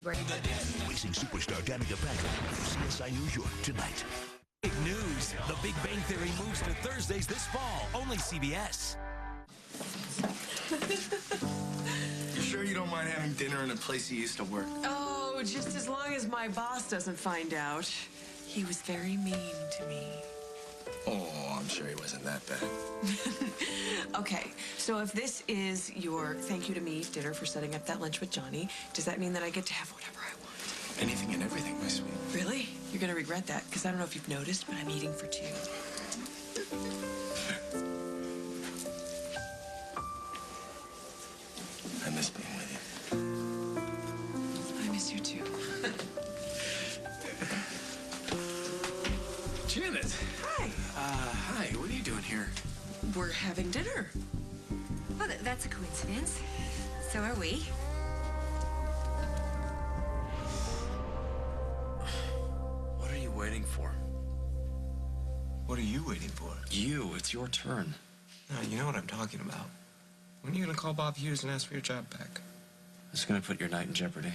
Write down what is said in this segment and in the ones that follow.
Racing superstar Danica Patrick for CSI New York tonight. Big news. The Big Bang Theory moves to Thursdays this fall. Only CBS. You sure you don't mind having dinner in a place you used to work? Oh, just as long as my boss doesn't find out. He was very mean to me. Oh, I'm sure he wasn't that bad. Okay, so if this is your thank you to me dinner for setting up that lunch with Johnny, does that mean that I get to have whatever I want? Anything and everything, my sweet. Really? You're gonna regret that, because I don't know if you've noticed, but I'm eating for two. I miss being with you. I miss you too. Janet. Hi. Hi, what are you doing here? We're having dinner. Well, that's a coincidence. So are we. What are you waiting for? What are you waiting for? You, it's your turn. No, you know what I'm talking about. When are you gonna call Bob Hughes and ask for your job back? It's gonna put your night in jeopardy.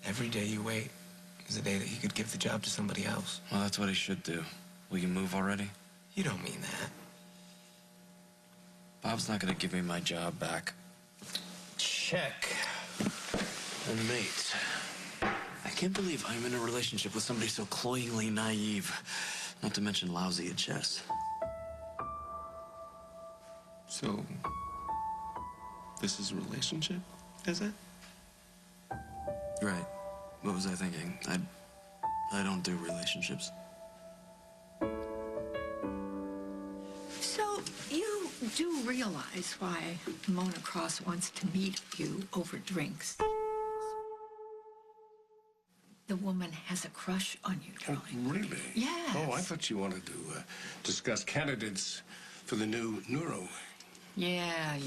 Every day you wait is a day that he could give the job to somebody else. Well, that's what he should do. Will you move already? You don't mean that. Bob's not gonna give me my job back. Check. And mate, I can't believe I'm in a relationship with somebody so cloyingly naive. Not to mention lousy at chess. So, this is a relationship, is it? Right. What was I thinking? I don't do relationships. So you do realize why Mona Cross wants to meet you over drinks? The woman has a crush on you, Oh, darling. really? Yes. Oh, I thought you wanted to discuss candidates for the new neuro. Yeah.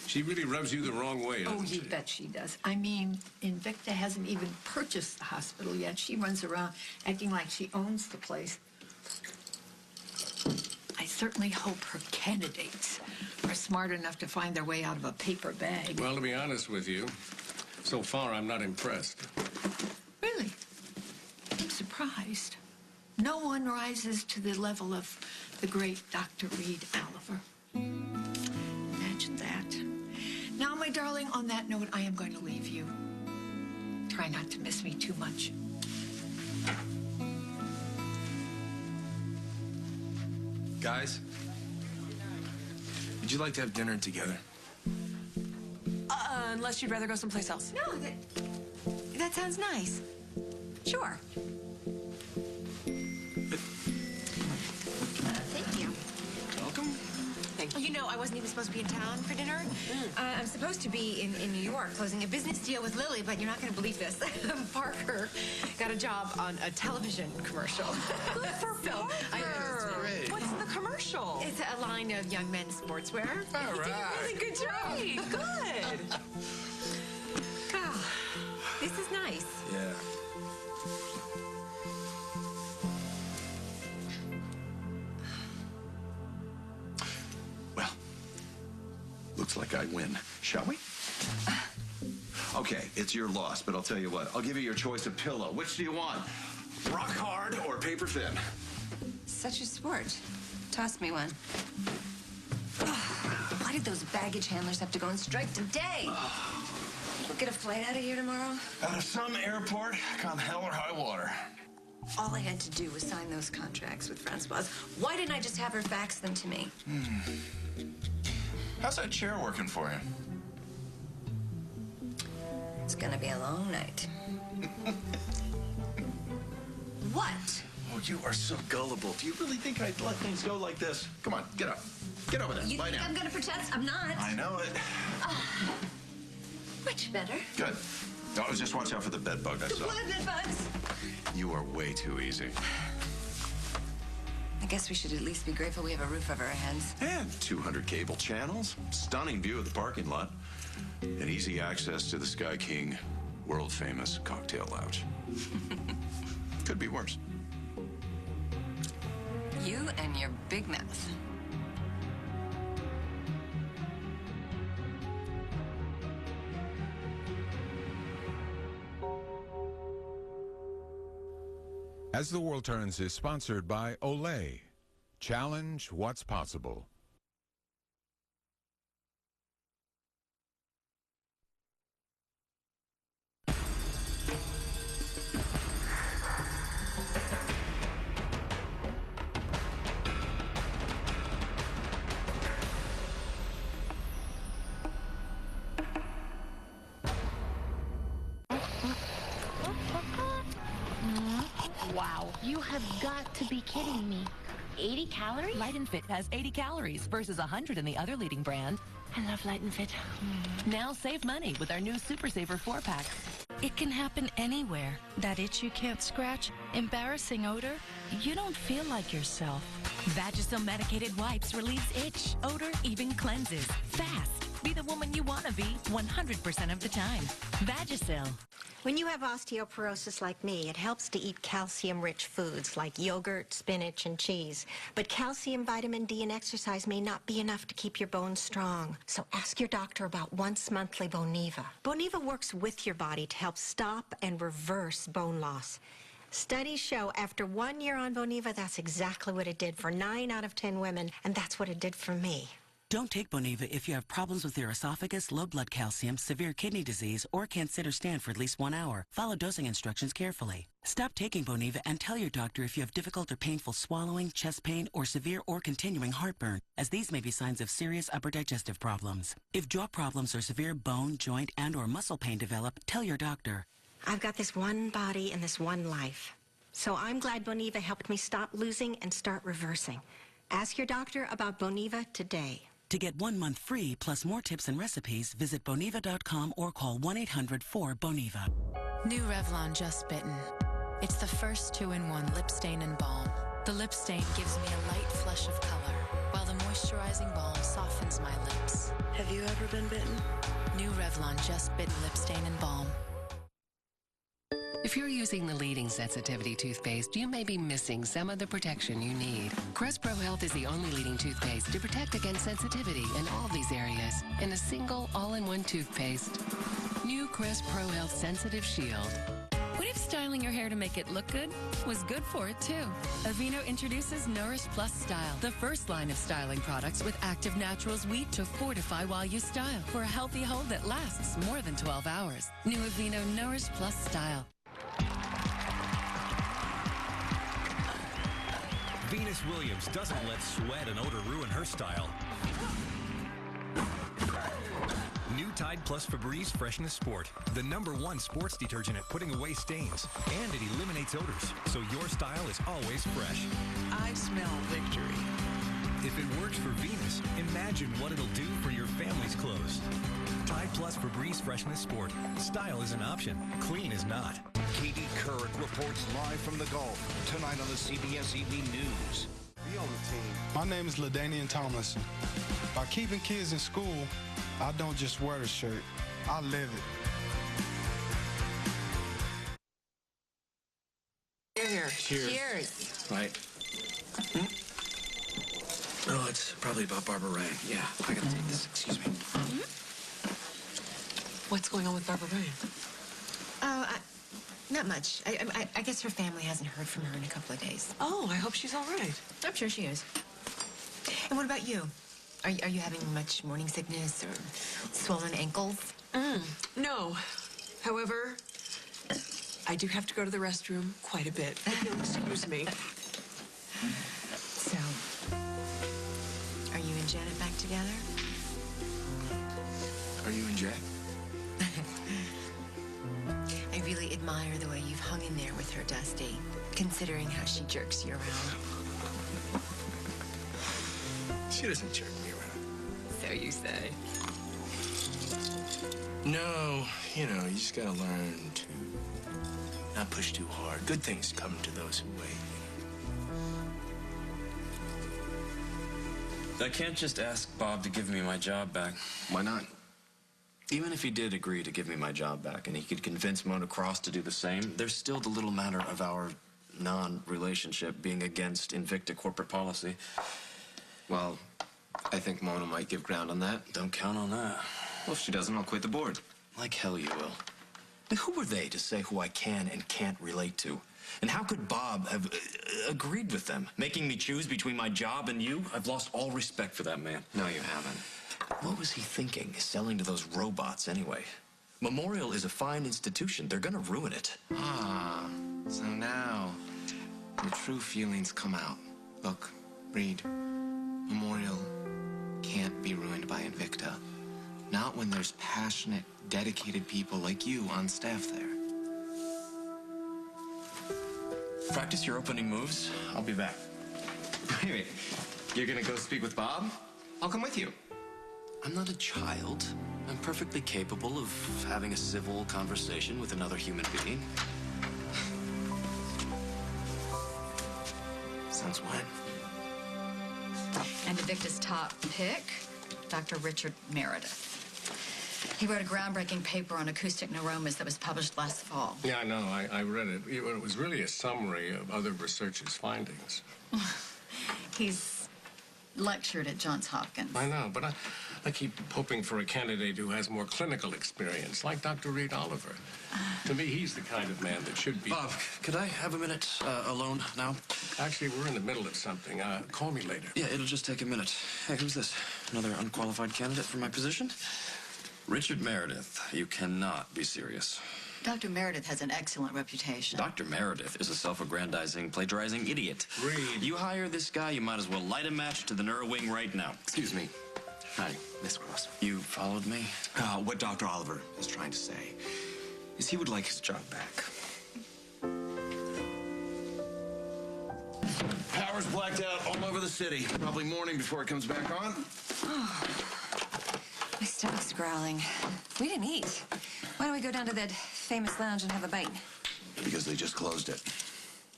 She really rubs you the wrong way, doesn't Oh, she? you bet she does. I mean, Invicta hasn't even purchased the hospital yet. She runs around acting like she owns the place. I certainly hope her candidates are smart enough to find their way out of a paper bag. Well, to be honest with you, so far I'm not impressed. Really? I'm surprised. No one rises to the level of the great Dr. Reed Oliver. Imagine that. Now, my darling, on that note, I am going to leave you. Try not to miss me too much. Guys, would you like to have dinner together? Unless you'd rather go someplace else. No, that sounds nice. Sure. Thank you. Welcome. Thank you. You know, I wasn't even supposed to be in town for dinner. I'm supposed to be in New York closing a business deal with Lily, but you're not going to believe this. Parker got a job on a television commercial. Good for Parker. I know, it's great. What's the commercial? It's a line of young men's sportswear. All right. Really good job. Good. Oh, this is nice. Yeah. Well, looks like I win. Shall we? Okay, it's your loss, but I'll tell you what. I'll give you your choice of pillow. Which do you want? Rock hard or paper thin? Such a sport. Toss me one. Why did those baggage handlers have to go on strike today? We'll get a flight out of here tomorrow. Out of some airport, come hell or high water. All I had to do was sign those contracts with Francoise. Why didn't I just have her fax them to me? How's that chair working for you? It's gonna be a long night. What? Oh, you are so gullible. Do you really think I'd let things go like this? Come on, get up. Get over there. You Lie think down. I'm gonna protest? I'm not. I know it. Much better. Good. No, just watch out for the bed bug I saw. What are the bugs? You are way too easy. I guess we should at least be grateful we have a roof over our heads. And 200 cable channels, stunning view of the parking lot, and easy access to the Sky King world-famous cocktail lounge. Could be worse. You and your big mouth. As the World Turns is sponsored by Olay. Challenge what's possible. Wow, you have got to be kidding me. 80 calories? Light and Fit has 80 calories versus 100 in the other leading brand. I love Light and Fit. Now save money with our new Super Saver 4-packs. It can happen anywhere. That itch you can't scratch, embarrassing odor, you don't feel like yourself. Vagisil medicated wipes relieves itch, odor, even cleanses. Fast. Be the woman you want to be 100% of the time. Vagisil. When you have osteoporosis like me, it helps to eat calcium-rich foods like yogurt, spinach, and cheese. But calcium, vitamin D, and exercise may not be enough to keep your bones strong. So ask your doctor about once-monthly Boniva. Boniva works with your body to help stop and reverse bone loss. Studies show after 1 year on Boniva, that's exactly what it did for 9 out of 10 women, and that's what it did for me. Don't take Boniva if you have problems with your esophagus, low blood calcium, severe kidney disease, or can't sit or stand for at least 1 hour. Follow dosing instructions carefully. Stop taking Boniva and tell your doctor if you have difficult or painful swallowing, chest pain, or severe or continuing heartburn, as these may be signs of serious upper digestive problems. If jaw problems or severe bone, joint, and or muscle pain develop, tell your doctor. I've got this one body and this one life. So I'm glad Boniva helped me stop losing and start reversing. Ask your doctor about Boniva today. To get 1 month free plus more tips and recipes, visit Boniva.com or call 1-800-4-BONIVA. New Revlon Just Bitten. It's the first 2-in-1 lip stain and balm. The lip stain gives me a light flush of color, while the moisturizing balm softens my lips. Have you ever been bitten? New Revlon Just Bitten lip stain and balm. If you're using the leading sensitivity toothpaste, you may be missing some of the protection you need. Crest Pro Health is the only leading toothpaste to protect against sensitivity in all these areas in a single all-in-one toothpaste. New Crest Pro Health Sensitive Shield. What if styling your hair to make it look good was good for it too? Aveeno introduces Nourish Plus Style, the first line of styling products with active naturals wheat to fortify while you style for a healthy hold that lasts more than 12 hours. New Aveeno Nourish Plus Style. Venus Williams doesn't let sweat and odor ruin her style. New Tide Plus Febreze Freshness Sport, the #1 sports detergent at putting away stains. And it eliminates odors, so your style is always fresh. I smell victory. If it works for Venus, imagine what it'll do for your family's clothes. Tide Plus Febreze Freshness Sport. Style is an option. Clean is not. Katie Couric reports live from the Gulf tonight on the CBS Evening News. Be on the team. My name is LaDainian Tomlinson. By keeping kids in school, I don't just wear the shirt, I live Here, it. here. Cheers. Cheers. Right. Oh, it's probably about Barbara Ray. Yeah, I gotta take this. Excuse me. What's going on with Barbara Ray? Oh, not much. I guess her family hasn't heard from her in a couple of days. Oh, I hope she's all right. I'm sure she is. And what about you? Are you having much morning sickness or swollen ankles? No. However, I do have to go to the restroom quite a bit. If you'll excuse me. So, are you and Janet back together? Are you and Jack? I really admire the way you've hung in there with her, Dusty, considering how she jerks you around. She doesn't jerk me around. So you say. No, you just gotta learn to not push too hard. Good things come to those who wait. I can't just ask Bob to give me my job back. Why not? Even if he did agree to give me my job back and he could convince Mona Cross to do the same, there's still the little matter of our non-relationship being against Invicta corporate policy. Well, I think Mona might give ground on that. Don't count on that. Well, if she doesn't, I'll quit the board. Like hell you will. And who are they to say who I can and can't relate to? And how could Bob have agreed with them, making me choose between my job and you? I've lost all respect for that man. No, you haven't. What was he thinking, selling to those robots anyway? Memorial is a fine institution. They're gonna ruin it. Ah, so now your true feelings come out. Look, Reed, Memorial can't be ruined by Invicta. Not when there's passionate, dedicated people like you on staff there. Practice your opening moves. I'll be back. Wait, you're gonna go speak with Bob? I'll come with you. I'm not a child. I'm perfectly capable of having a civil conversation with another human being. Since when? And Invicta's top pick, Dr. Richard Meredith. He wrote a groundbreaking paper on acoustic neuromas that was published last fall. Yeah, I know. I read it. It was really a summary of other researchers' findings. He's lectured at Johns Hopkins. I know, but I keep hoping for a candidate who has more clinical experience, like Dr. Reed Oliver. To me, he's the kind of man that should be... Bob, could I have a minute alone now? Actually, we're in the middle of something. Call me later. Yeah, it'll just take a minute. Hey, who's this? Another unqualified candidate for my position? Richard Meredith, you cannot be serious. Dr. Meredith has an excellent reputation. Dr. Meredith is a self-aggrandizing, plagiarizing idiot. Reed. You hire this guy, you might as well light a match to the neuro wing right now. Excuse me. Hi, Miss Cross. You followed me? What Dr. Oliver is trying to say is he would like his job back. Power's blacked out all over the city. Probably morning before it comes back on. My stomach's growling. We didn't eat. Why don't we go down to that famous lounge and have a bite? Because they just closed it.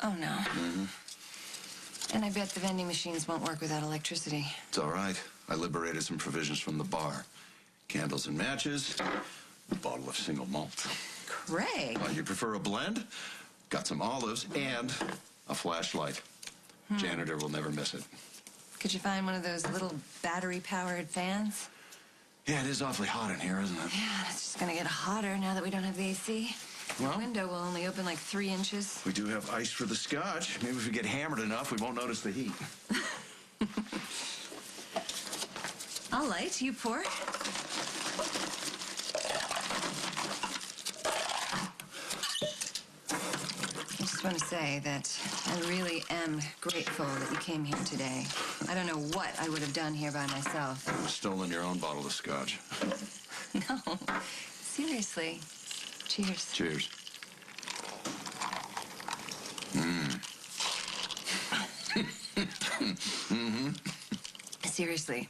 Oh, no. Mm-hmm. And I bet the vending machines won't work without electricity. It's all right. I liberated some provisions from the bar. Candles and matches, a bottle of single malt. Craig. You prefer a blend? Got some olives and a flashlight. Janitor will never miss it. Could you find one of those little battery-powered fans? Yeah, it is awfully hot in here, isn't it? Yeah, it's just gonna get hotter now that we don't have the AC. Well, the window will only open like 3 inches. We do have ice for the scotch. Maybe if we get hammered enough, we won't notice the heat. I'll light, you pour. I just want to say that I really am grateful that you came here today. I don't know what I would have done here by myself. You've stolen your own bottle of scotch. No, seriously. Cheers. Cheers. Mm. Mm-hmm. Seriously,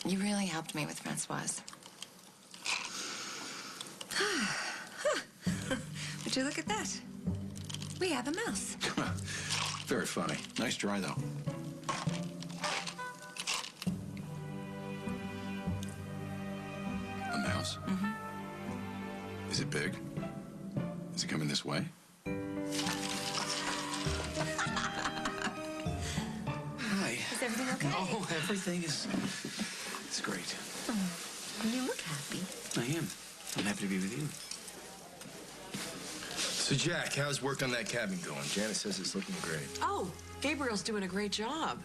you really helped me with Francoise. Would you look at that? We have a mouse. Very funny. Nice try, though. A mouse? Mm-hmm. Is it big? Is it coming this way? Hi. Is everything okay? Oh, everything is great. Oh, you look happy. I am. I'm happy to be with you. So, Jack, how's work on that cabin going? Janice says it's looking great. Oh, Gabriel's doing a great job.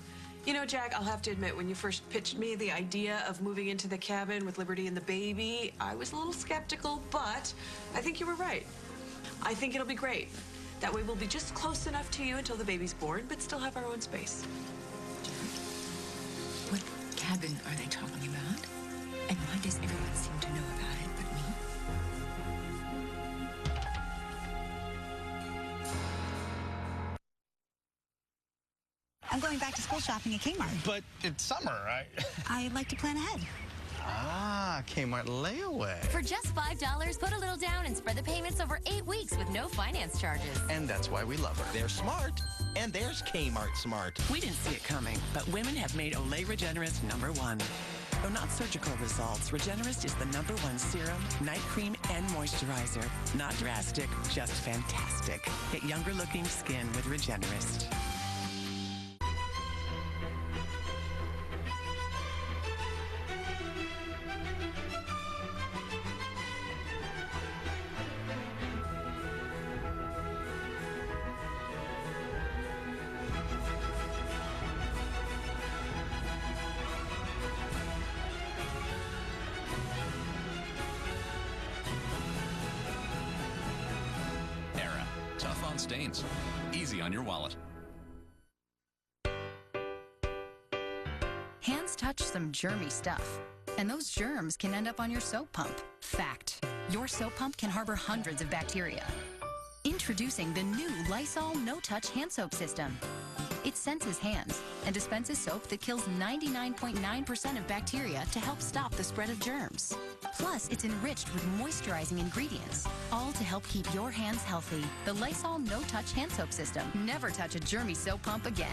You know, Jack, I'll have to admit, when you first pitched me the idea of moving into the cabin with Liberty and the baby, I was a little skeptical, but I think you were right. I think it'll be great. That way we'll be just close enough to you until the baby's born, but still have our own space. What cabin are they talking about? And why does everyone seem to know about it but me? I'm going back to school shopping at Kmart. But it's summer, right? I like to plan ahead. Ah, Kmart layaway. For just $5, put a little down and spread the payments over 8 weeks with no finance charges. And that's why we love her. They're smart. And there's Kmart smart. We didn't see it coming, but women have made Olay Regenerist #1. Though not surgical results, Regenerist is the #1 serum, night cream, and moisturizer. Not drastic, just fantastic. Get younger-looking skin with Regenerist. on stains. Easy on your wallet. Hands touch some germy stuff, and those germs can end up on your soap pump. Fact: your soap pump can harbor hundreds of bacteria. Introducing the new Lysol No-Touch Hand Soap System. It senses hands and dispenses soap that kills 99.9% of bacteria to help stop the spread of germs. Plus, it's enriched with moisturizing ingredients, all to help keep your hands healthy. The Lysol No-Touch Hand Soap System. Never touch a germy soap pump again.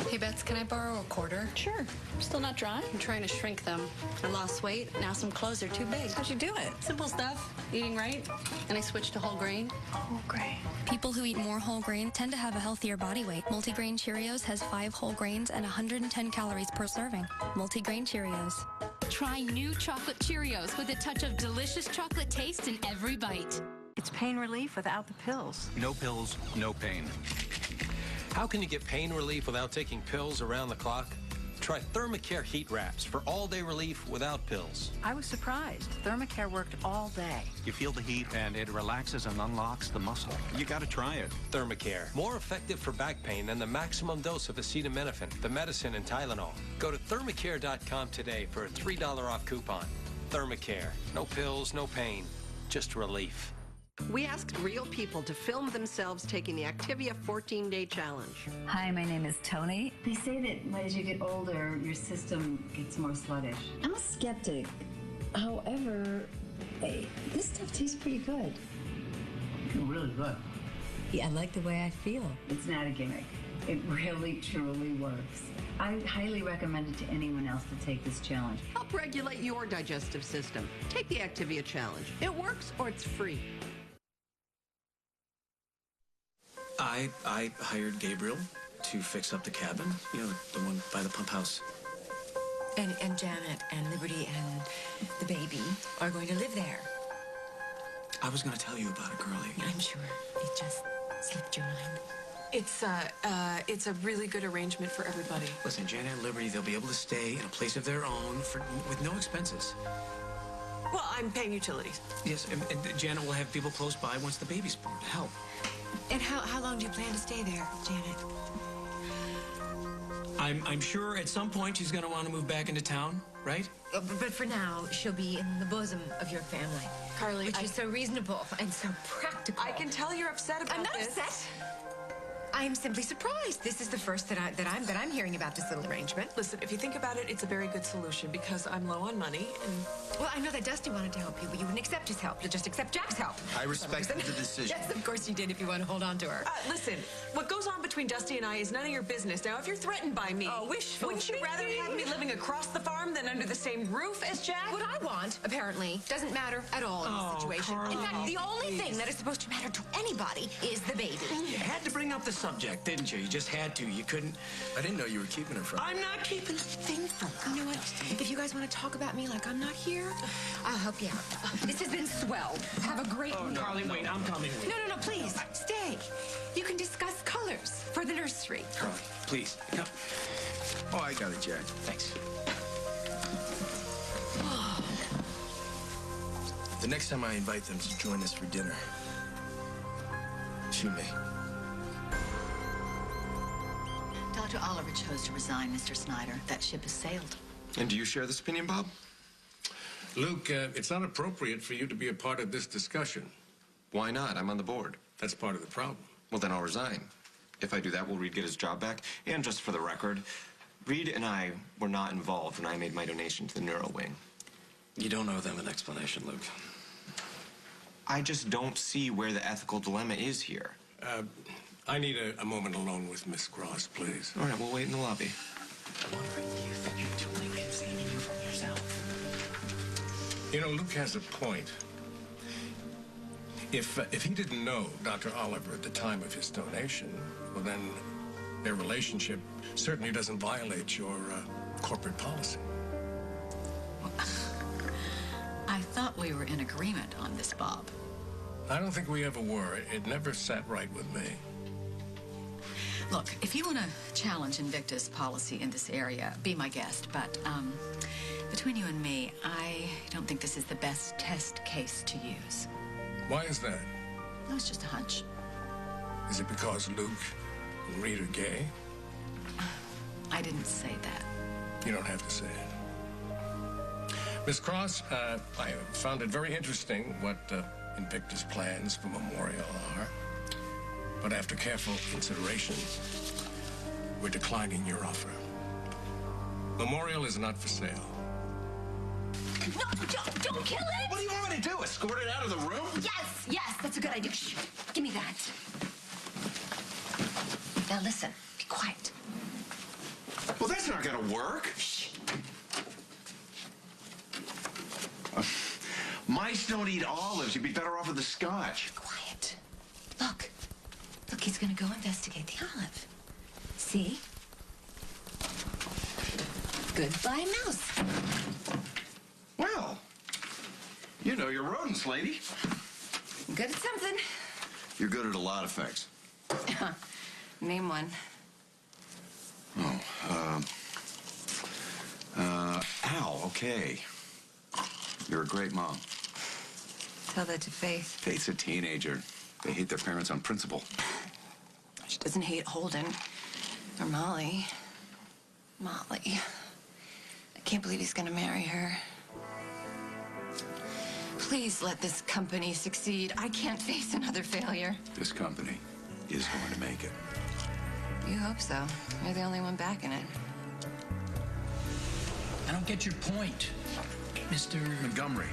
Hey, Bets, can I borrow a quarter? Sure. Still not dry? I'm trying to shrink them. I lost weight. Now some clothes are too big. How'd you do it? Simple stuff. Eating right. And I switched to whole grain. Whole grain. People who eat more whole grain tend to have a healthier body weight. Multigrain Cheerios has 5 whole grains and 110 calories per serving. Multigrain Cheerios. Try new chocolate Cheerios with a touch of delicious chocolate taste in every bite. It's pain relief without the pills. No pills, no pain. How can you get pain relief without taking pills around the clock? Try Thermacare heat wraps for all-day relief without pills. I was surprised. Thermacare worked all day. You feel the heat and it relaxes and unlocks the muscle. You got to try it. Thermacare, more effective for back pain than the maximum dose of acetaminophen, the medicine, and Tylenol. Go to thermacare.com today for a $3 off coupon. Thermacare, no pills, no pain, just relief. We asked real people to film themselves taking the Activia 14-day challenge. Hi, my name is Tony. They say that as you get older, your system gets more sluggish. I'm a skeptic. However, this stuff tastes pretty good. Really good. Yeah, I like the way I feel. It's not a gimmick. It really, truly works. I highly recommend it to anyone else to take this challenge. Help regulate your digestive system. Take the Activia challenge. It works or it's free. I hired Gabriel to fix up the cabin, you know, the one by the pump house. And Janet and Liberty and the baby are going to live there. I was going to tell you about it, girlie. I'm sure it just slipped your mind. It's a really good arrangement for everybody. Listen, Janet and Liberty, they'll be able to stay in a place of their own with no expenses. Well, I'm paying utilities. Yes, and Janet will have people close by once the baby's born to help. And how long do you plan to stay there, Janet? I'm sure at some point she's going to want to move back into town, right? But for now, she'll be in the bosom of your family. Carly, which is so reasonable and so practical. I can tell you're upset about this. I'm not upset. I'm simply surprised. This is the first that I'm hearing about this little arrangement. Listen, if you think about it, it's a very good solution because I'm low on money and... Well, I know that Dusty wanted to help you, but you wouldn't accept his help. You'll just accept Jack's help. I respect the decision. Yes, of course you did if you want to hold on to her. Listen, what goes on between Dusty and I is none of your business. Now, if you're threatened by me, wouldn't you rather have me living across the farm than under the same roof as Jack? What I want, apparently, doesn't matter at all in this situation. Carly, in fact, the only thing that is supposed to matter to anybody is the baby. You had to bring up the subject, didn't you? You just had to. You couldn't. I didn't know you were keeping her from. I'm not keeping a thing from her. You know what? If you guys want to talk about me like I'm not here, I'll help you out. This has been swell. Have a great week. Carly, wait, I'm coming with you. No, please, stay. You can discuss colors for the nursery. Carly, please, come. Oh, I got it, Jack. Thanks. The next time I invite them to join us for dinner, shoot me. Dr. Oliver chose to resign, Mr. Snyder. That ship has sailed. And do you share this opinion, Bob? Luke, it's not appropriate for you to be a part of this discussion. Why not? I'm on the board. That's part of the problem. Well, then I'll resign. If I do that, will Reed get his job back? And just for the record, Reed and I were not involved when I made my donation to the Neuro Wing. You don't owe them an explanation, Luke. I just don't see where the ethical dilemma is here. I need a moment alone with Miss Cross, please. All right, we'll wait in the lobby. You know, Luke has a point. If he didn't know Dr. Oliver at the time of his donation, well, then their relationship certainly doesn't violate your corporate policy. I thought we were in agreement on this, Bob. I don't think we ever were. It never sat right with me. Look, if you want to challenge Invicta's policy in this area, be my guest. But between you and me, I don't think this is the best test case to use. Why is that? That was just a hunch. Is it because Luke and Reed are gay? I didn't say that. You don't have to say it. Miss Cross, I found it very interesting what Invicta's plans for Memorial are. But after careful consideration, we're declining your offer. Memorial is not for sale. No, don't kill it! What do you want me to do? Escort it out of the room? Yes, that's a good idea. Shh, give me that. Now listen, be quiet. Well, that's not gonna work. Shh. Mice don't eat olives. You'd be better off with the scotch. Quiet. Look, he's gonna go investigate the olive. See? Goodbye, mouse. Well, you know your rodents, lady. Good at something. You're good at a lot of things. Name one. Al, okay. You're a great mom. Tell that to Faith. Faith's a teenager. They hate their parents on principle. She doesn't hate Holden or Molly. Molly. I can't believe he's gonna marry her. Please let this company succeed. I can't face another failure. This company is going to make it. You hope so. You're the only one backing it. I don't get your point, Mr. Montgomery.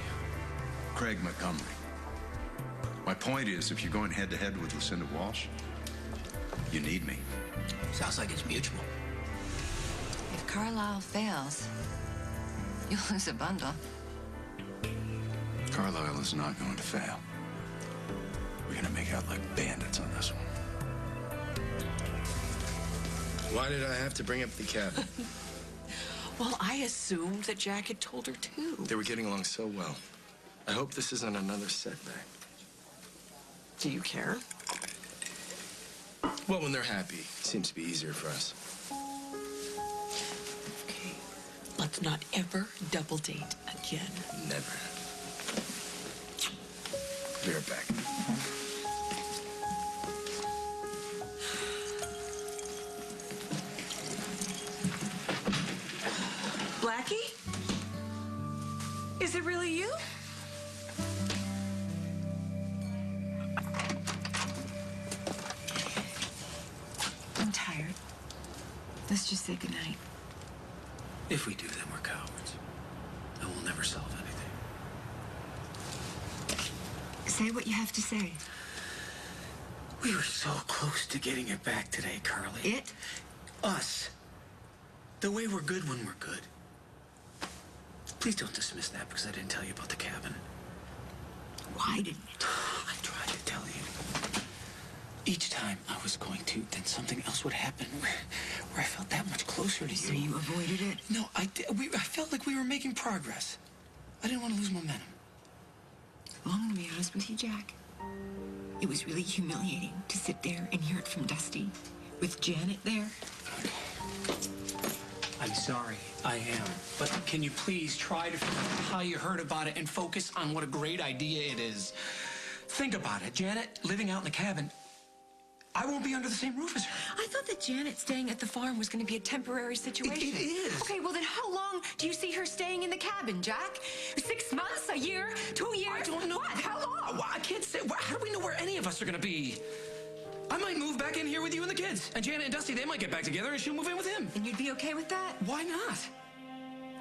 Craig Montgomery. My point is, if you're going head-to-head with Lucinda Walsh, you need me. Sounds like it's mutual. If Carlisle fails, you'll lose a bundle. Carlisle is not going to fail. We're going to make out like bandits on this one. Why did I have to bring up the cabin? Well, I assumed that Jack had told her too. They were getting along so well. I hope this isn't another setback. Do you care? Well, when they're happy, it seems to be easier for us. Okay. Let's not ever double date again. Never. Be right back. Blackie? Is it really you? I'm tired. Let's just say goodnight. If we do, then we're cowards. And we'll never solve anything. Say what you have to say. We were so close to getting it back today, Carly. It? Us. The way we're good when we're good. Please don't dismiss that because I didn't tell you about the cabin. Why didn't you? I tried to tell you. Each time I was going to, then something else would happen where I felt that much closer to you. So you avoided it? No, I felt like we were making progress. I didn't want to lose momentum. Well, I'm gonna be honest with you, Jack. It was really humiliating to sit there and hear it from Dusty with Janet there. I'm sorry, I am. But can you please try to forget how you heard about it and focus on what a great idea it is? Think about it. Janet living out in the cabin. I won't be under the same roof as her. I thought that Janet staying at the farm was going to be a temporary situation. It is. Okay, well then how long do you see her staying in the cabin, Jack? 6 months? A year? 2 years? I don't know. What? How long? Well, I can't say. How do we know where any of us are going to be? I might move back in here with you and the kids. And Janet and Dusty, they might get back together and she'll move in with him. And you'd be okay with that? Why not?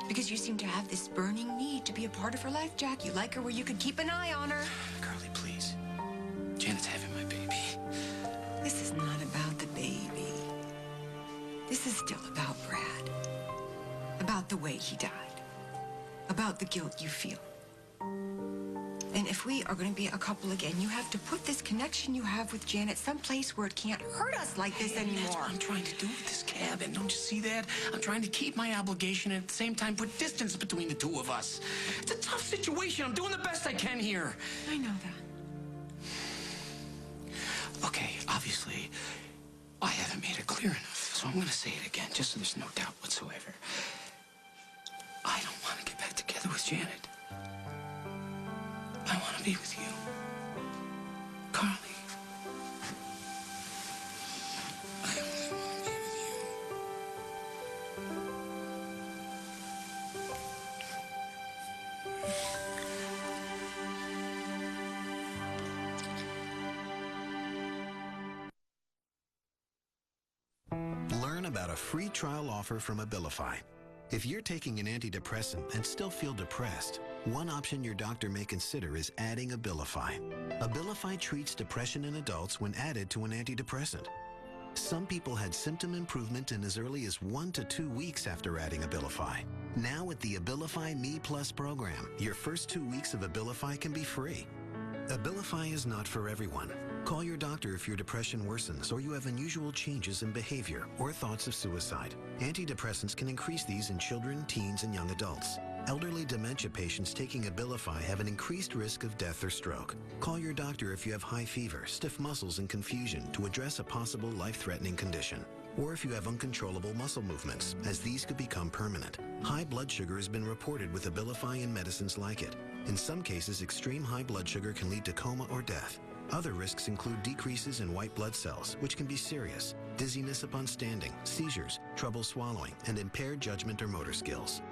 Because you seem to have this burning need to be a part of her life, Jack. You like her where you could keep an eye on her. Carly, please. Janet's having my baby. This is not about the baby. This is still about Brad. About the way he died. About the guilt you feel. And if we are going to be a couple again, you have to put this connection you have with Janet someplace where it can't hurt us like this anymore. That's what I'm trying to do with this cabin. Don't you see that? I'm trying to keep my obligation and at the same time put distance between the two of us. It's a tough situation. I'm doing the best I can here. I know that. Okay, obviously, I haven't made it clear. So I'm going to say it again, just so there's no doubt whatsoever. I don't want to get back together with Janet. I want to be with you, Carly. I only want to be with you. Learn about a free trial offer from Abilify. If you're taking an antidepressant and still feel depressed, one option your doctor may consider is adding Abilify. Abilify treats depression in adults when added to an antidepressant. Some people had symptom improvement in as early as 1 to 2 weeks after adding Abilify. Now with the Abilify Me Plus program, your first 2 weeks of Abilify can be free. Abilify is not for everyone. Call your doctor if your depression worsens or you have unusual changes in behavior or thoughts of suicide. Antidepressants can increase these in children, teens, and young adults. Elderly dementia patients taking Abilify have an increased risk of death or stroke. Call your doctor if you have high fever, stiff muscles, and confusion to address a possible life-threatening condition. Or if you have uncontrollable muscle movements, as these could become permanent. High blood sugar has been reported with Abilify and medicines like it. In some cases, extreme high blood sugar can lead to coma or death. Other risks include decreases in white blood cells, which can be serious, dizziness upon standing, seizures, trouble swallowing, and impaired judgment or motor skills.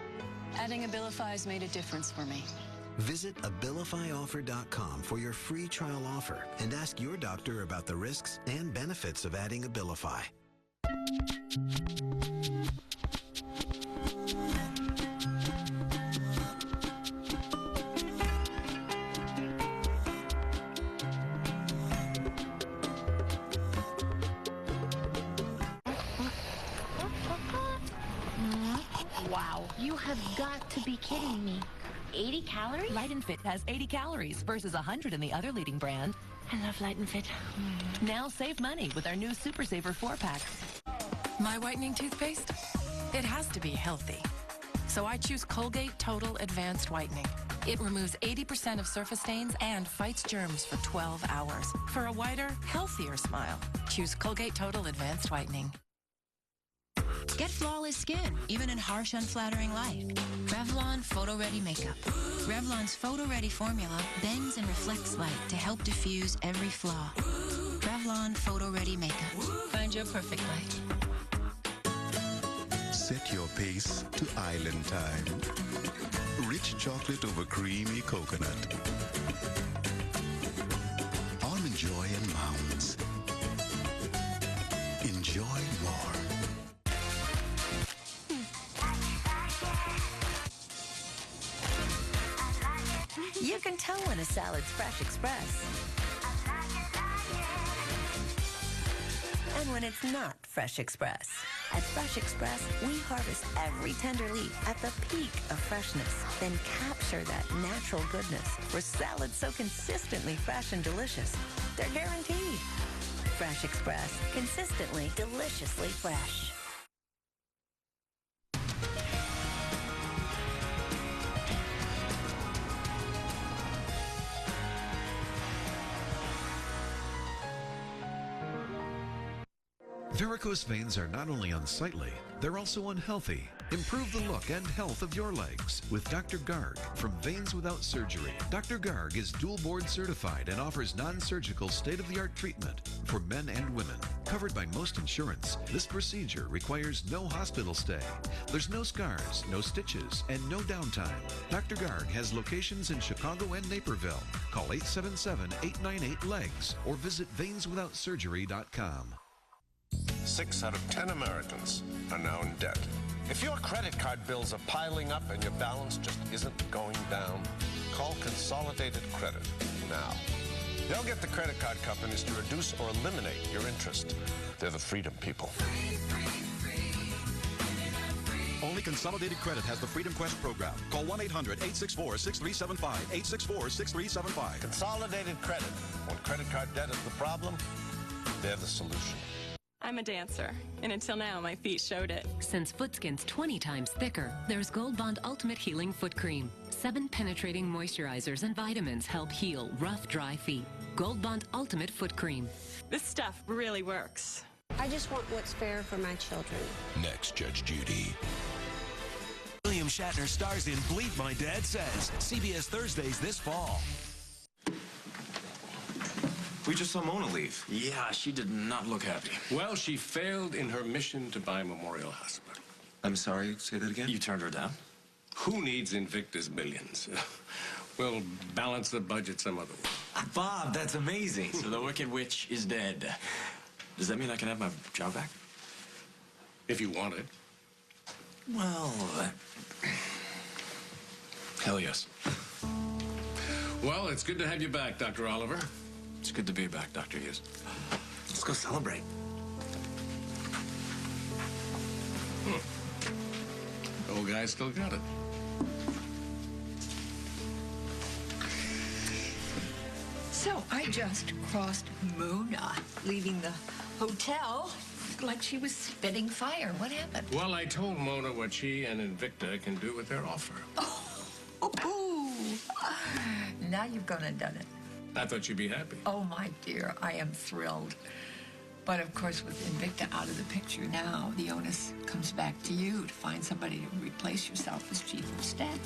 Adding Abilify has made a difference for me. Visit Abilifyoffer.com for your free trial offer and ask your doctor about the risks and benefits of adding Abilify. Wow, you have got to be kidding me. 80 calories? Light and Fit has 80 calories versus 100 in the other leading brand. I love Light and Fit. Now save money with our new Super Saver 4-packs. My whitening toothpaste? It has to be healthy. So I choose Colgate Total Advanced Whitening. It removes 80% of surface stains and fights germs for 12 hours. For a whiter, healthier smile, choose Colgate Total Advanced Whitening. Get flawless skin, even in harsh, unflattering light. Revlon Photo Ready Makeup. Revlon's Photo Ready formula bends and reflects light to help diffuse every flaw. Revlon Photo Ready Makeup. Find your perfect light. Set your pace to island time. Rich chocolate over creamy coconut. Almond Joy and Mounds. Enjoy more. You can tell when a salad's Fresh Express. And when it's not Fresh Express. At Fresh Express, we harvest every tender leaf at the peak of freshness, then capture that natural goodness for salads so consistently fresh and delicious. They're guaranteed. Fresh Express, consistently, deliciously fresh. Varicose veins are not only unsightly, they're also unhealthy. Improve the look and health of your legs with Dr. Garg from Veins Without Surgery. Dr. Garg is dual board certified and offers non-surgical state-of-the-art treatment for men and women. Covered by most insurance, this procedure requires no hospital stay. There's no scars, no stitches, and no downtime. Dr. Garg has locations in Chicago and Naperville. Call 877-898-LEGS or visit veinswithoutsurgery.com. 6 out of 10 Americans are now in debt. If your credit card bills are piling up and your balance just isn't going down, call Consolidated Credit now. They'll get the credit card companies to reduce or eliminate your interest. They're the freedom people. Only Consolidated Credit has the Freedom Quest program. Call 1-800-864-6375. 864-6375. Consolidated Credit. When credit card debt is the problem, they're the solution. I'm a dancer, and until now, my feet showed it. Since foot skin's 20 times thicker, there's Gold Bond Ultimate Healing Foot Cream. 7 penetrating moisturizers and vitamins help heal rough, dry feet. Gold Bond Ultimate Foot Cream. This stuff really works. I just want what's fair for my children. Next, Judge Judy. William Shatner stars in Bleep My Dad Says, CBS Thursdays this fall. We just saw Mona leave. Yeah, she did not look happy. Well, she failed in her mission to buy Memorial Hospital. I'm sorry, say that again? You turned her down? Who needs Invicta's millions? We'll balance the budget some other way. Bob, that's amazing. So the Wicked Witch is dead. Does that mean I can have my job back? If you want it. Well, hell yes. Well, it's good to have you back, Dr. Oliver. It's good to be back, Dr. Hughes. Let's go celebrate. The old guy still got it. So I just crossed Mona, leaving the hotel like she was spitting fire. What happened? Well, I told Mona what she and Invicta can do with their offer. Ooh. Now you've gone and done it. I thought you'd be happy. Oh, my dear, I am thrilled. But, of course, with Invicta out of the picture now, the onus comes back to you to find somebody to replace yourself as chief of staff.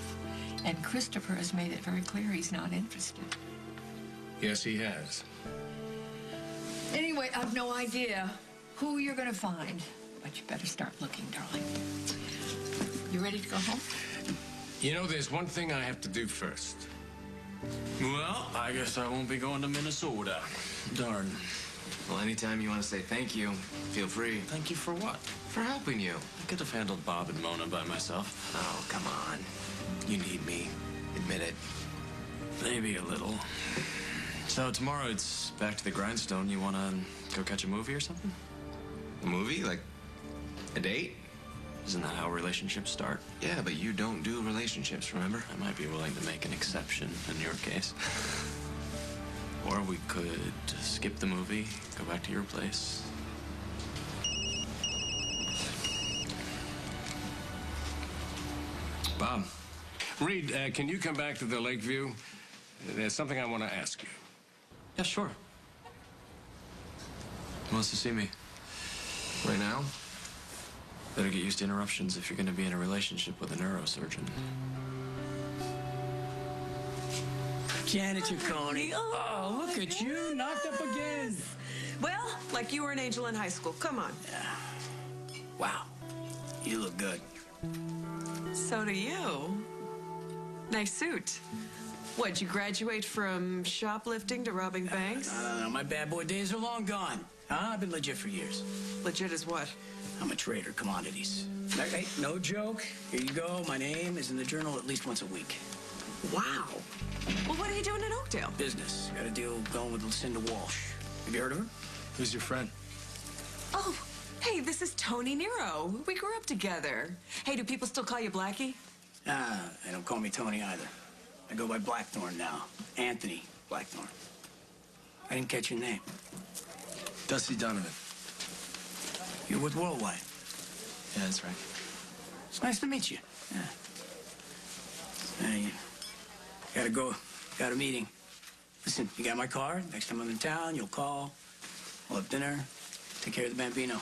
And Christopher has made it very clear he's not interested. Yes, he has. Anyway, I've no idea who you're going to find. But you better start looking, darling. You ready to go home? You know, there's one thing I have to do first. Well, I guess I won't be going to Minnesota. Darn. Well, anytime you want to say thank you, feel free. Thank you for what? For helping you. I could have handled Bob and Mona by myself. Oh, come on. You need me. Admit it. Maybe a little. So tomorrow it's back to the grindstone. You want to go catch a movie or something? A movie? Like a date? Isn't that how relationships start? Yeah, but you don't do relationships, remember? I might be willing to make an exception in your case. Or we could skip the movie, go back to your place. Bob. Reed, can you come back to the Lakeview? There's something I want to ask you. Yeah, sure. Who wants to see me? Right now? Better get used to interruptions if you're going to be in a relationship with a neurosurgeon. Janet Ciccone. Oh, look at you, knocked up again. Well, like you were an angel in high school. Come on. Wow. You look good. So do you. Nice suit. What'd you graduate from shoplifting to robbing banks? No, my bad boy days are long gone. I've been legit for years. Legit as what? I'm a trader, commodities. Hey, no joke. Here you go. My name is in the journal at least once a week. Wow. Well, what are you doing in Oakdale? Business. Got a deal going with Lucinda Walsh. Have you heard of her? Who's your friend? Oh, hey, this is Tony Nero. We grew up together. Hey, do people still call you Blackie? They don't call me Tony either. I go by Blackthorn now. Anthony Blackthorn. I didn't catch your name. Dusty Donovan. You're with Worldwide. Yeah, that's right. It's nice to meet you. Yeah. You gotta go. Got a meeting. Listen, you got my card. Next time I'm in town, you'll call. We'll have dinner. Take care of the Bambino.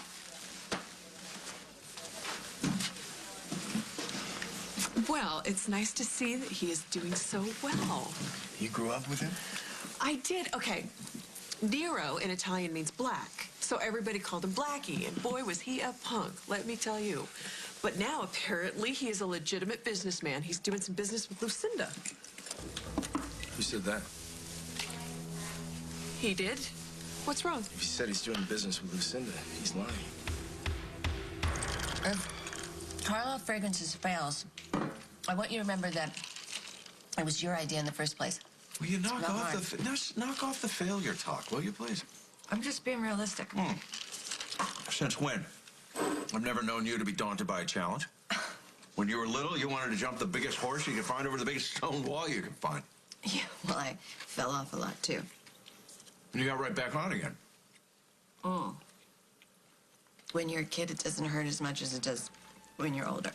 Well, it's nice to see that he is doing so well. You grew up with him? I did. Okay. Nero in Italian means black, so everybody called him Blackie, and boy, was he a punk, let me tell you. But now, apparently, he is a legitimate businessman. He's doing some business with Lucinda. Who said that? He did? What's wrong? If he said he's doing business with Lucinda, he's lying. If Carlisle Fragrances fails, I want you to remember that it was your idea in the first place. Will you knock off the failure talk, will you, please? I'm just being realistic. Since when? I've never known you to be daunted by a challenge. When you were little, you wanted to jump the biggest horse you could find over the biggest stone wall you could find. Yeah, well, I fell off a lot, too. And you got right back on again. When you're a kid, it doesn't hurt as much as it does when you're older.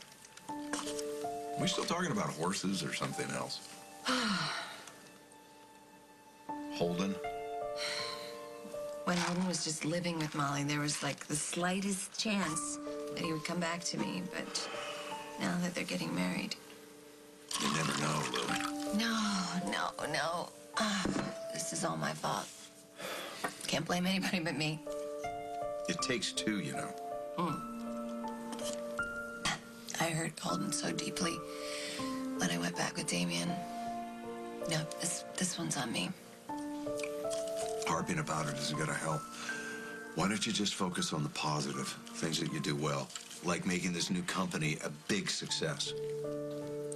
Are we still talking about horses or something else? Holden? when Odin was just living with Molly, there was like the slightest chance that he would come back to me, but now that they're getting married. You never know, Lily. No. This is all my fault. Can't blame anybody but me. It takes two, you know. I hurt Holden so deeply when I went back with Damien. No, this one's on me. Harping about it isn't going to help. Why don't you just focus on the positive, things that you do well, like making this new company a big success?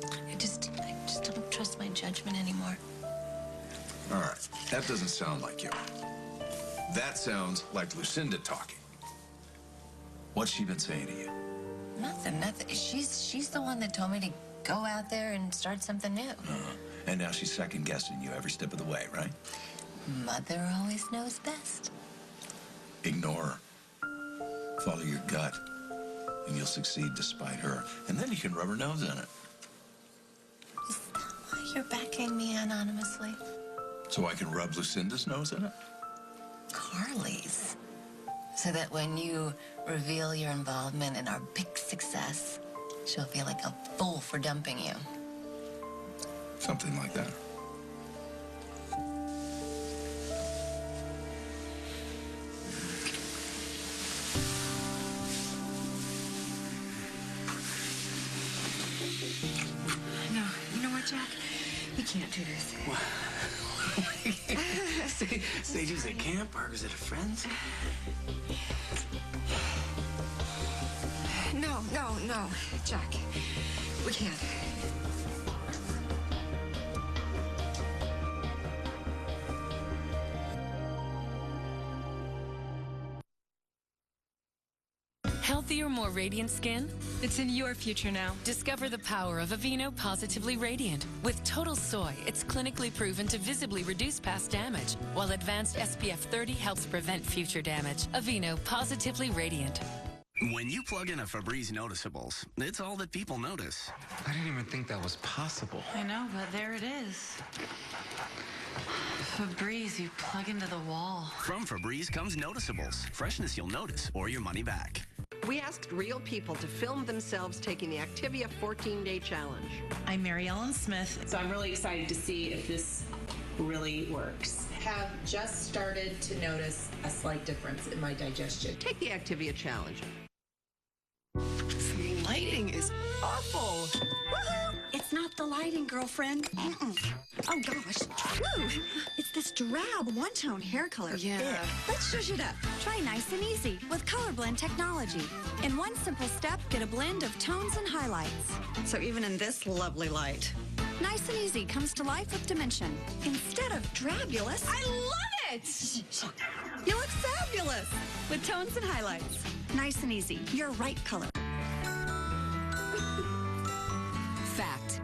I just don't trust my judgment anymore. All right, that doesn't sound like you. That sounds like Lucinda talking. What's she been saying to you? Nothing. She's the one that told me to go out there and start something new. And now she's second-guessing you every step of the way, right? Mother always knows best. Ignore her. Follow your gut, and you'll succeed despite her. And then you can rub her nose in it. Is that why you're backing me anonymously? So I can rub Lucinda's nose in it? Carly's. So that when you reveal your involvement in our big success, she'll feel like a fool for dumping you. Something like that. No, you know what, Jack? We can't do this. Sadie's at camp, or is it a friend's? No, Jack. We can't. Healthier, more radiant skin? It's in your future now. Discover the power of Aveeno Positively Radiant. With total soy, it's clinically proven to visibly reduce past damage, while advanced SPF 30 helps prevent future damage. Aveeno Positively Radiant. When you plug in a Febreze Noticeables, it's all that people notice. I didn't even think that was possible. I know, but there it is. Febreze, you plug into the wall. From Febreze comes Noticeables. Freshness you'll notice, or your money back. We asked real people to film themselves taking the Activia 14-day challenge. I'm Mary Ellen Smith, so I'm really excited to see if this really works. Have just started to notice a slight difference in my digestion. Take the Activia challenge. The lighting is awful. Woohoo! It's not the lighting, girlfriend. Oh, gosh. Woo! It's this drab one-tone hair color. Yeah. Let's shush it up. Try Nice and Easy with Color Blend technology. In one simple step, get a blend of tones and highlights. So even in this lovely light. Nice and Easy comes to life with dimension. Instead of drabulous, I love it! You look fabulous with tones and highlights. Nice and Easy, your right color. Fact.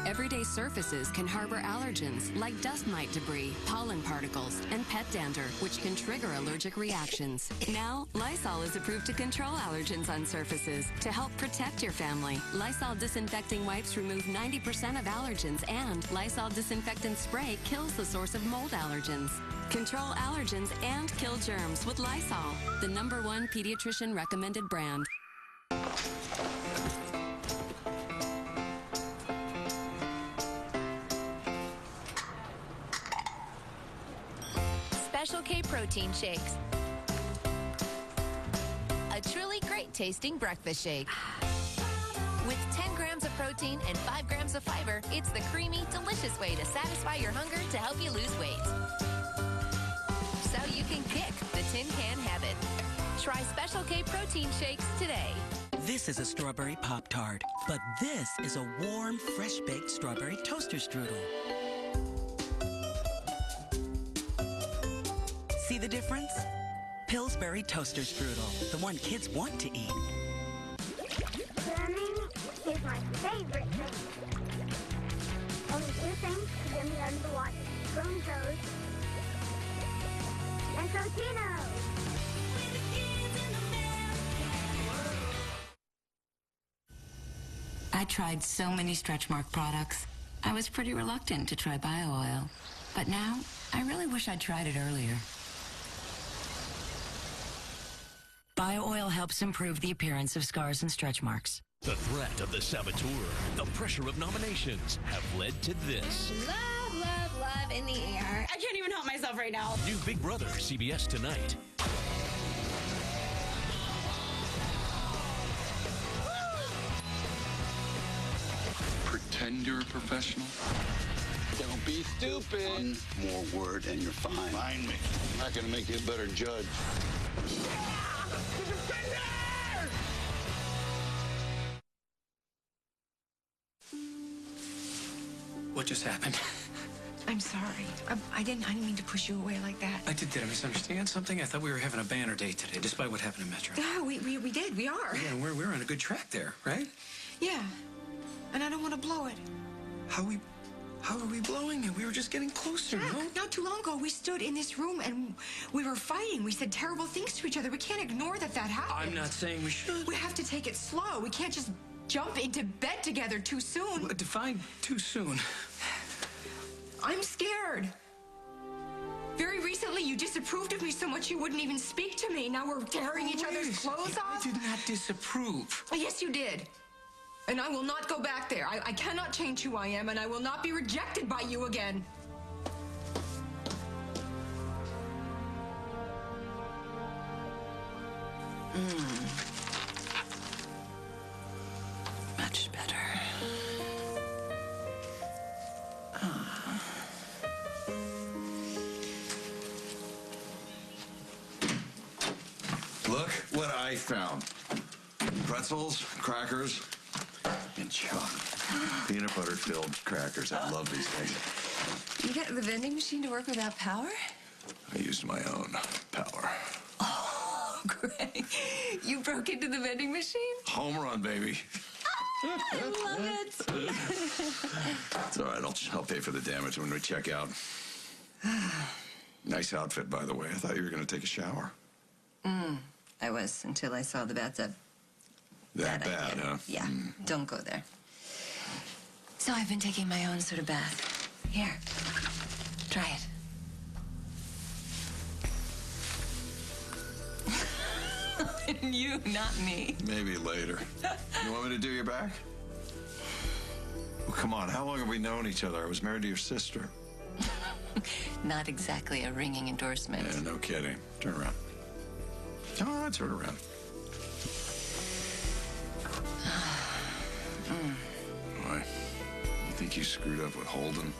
Everyday surfaces can harbor allergens like dust mite debris, pollen particles, and pet dander, which can trigger allergic reactions. Now, Lysol is approved to control allergens on surfaces to help protect your family. Lysol disinfecting wipes remove 90% of allergens, and Lysol disinfectant spray kills the source of mold allergens. Control allergens and kill germs with Lysol, the #1 pediatrician recommended brand. Special K protein shakes. A truly great tasting breakfast shake. With 10 grams of protein and 5 grams of fiber, it's the creamy, delicious way to satisfy your hunger to help you lose weight. So you can kick the tin can habit. Try Special K protein shakes today. This is a strawberry Pop-Tart, but this is a warm, fresh-baked strawberry toaster strudel. See the difference? Pillsbury toaster strudel, the one kids want to eat. Swimming is my favorite thing. Only two things to get me out of the water. Spoon toes and Totino's. I tried so many stretch mark products. I was pretty reluctant to try bio oil. But now, I really wish I'd tried it earlier. Bio-oil helps improve the appearance of scars and stretch marks. The threat of the saboteur, the pressure of nominations have led to this. Love, love, love in the air. I can't even help myself right now. New Big Brother, CBS tonight. Pretend you're a professional. Don't be stupid. One more word and you're fine. Mind me. I'm not going to make you a better judge. What just happened? I'm sorry. I didn't mean to push you away like that. Did I misunderstand something? I thought we were having a banner day today, despite what happened in Metro. Yeah, we did. We are. Yeah, we're on a good track there, right? Yeah. And I don't want to blow it. How are we blowing it? We were just getting closer, Jack, no? not too long ago, we stood in this room and we were fighting. We said terrible things to each other. We can't ignore that happened. I'm not saying we should. We have to take it slow. We can't just jump into bed together too soon. Define too soon. I'm scared. Very recently, you disapproved of me so much you wouldn't even speak to me. Now we're tearing each other's clothes off. I did not disapprove. Yes, you did. And I will not go back there. I cannot change who I am, and I will not be rejected by you again. Much better. Look what I found. Pretzels, crackers, and chocolate. Peanut butter filled crackers. I love these things. You get the vending machine to work without power? I used my own power. Oh, great. You broke into the vending machine? Home run, baby. I love it. It's all right. I'll pay for the damage when we check out. Nice outfit, by the way. I thought you were going to take a shower. I was until I saw the bathtub. That bad, huh? Yeah, don't go there. So I've been taking my own sort of bath. Here, try it. You, not me. Maybe later. You want me to do your back? Well, come on. How long have we known each other? I was married to your sister. Not exactly a ringing endorsement. Yeah, no kidding. Turn around. Oh, turn around. Why? You think you screwed up with Holden?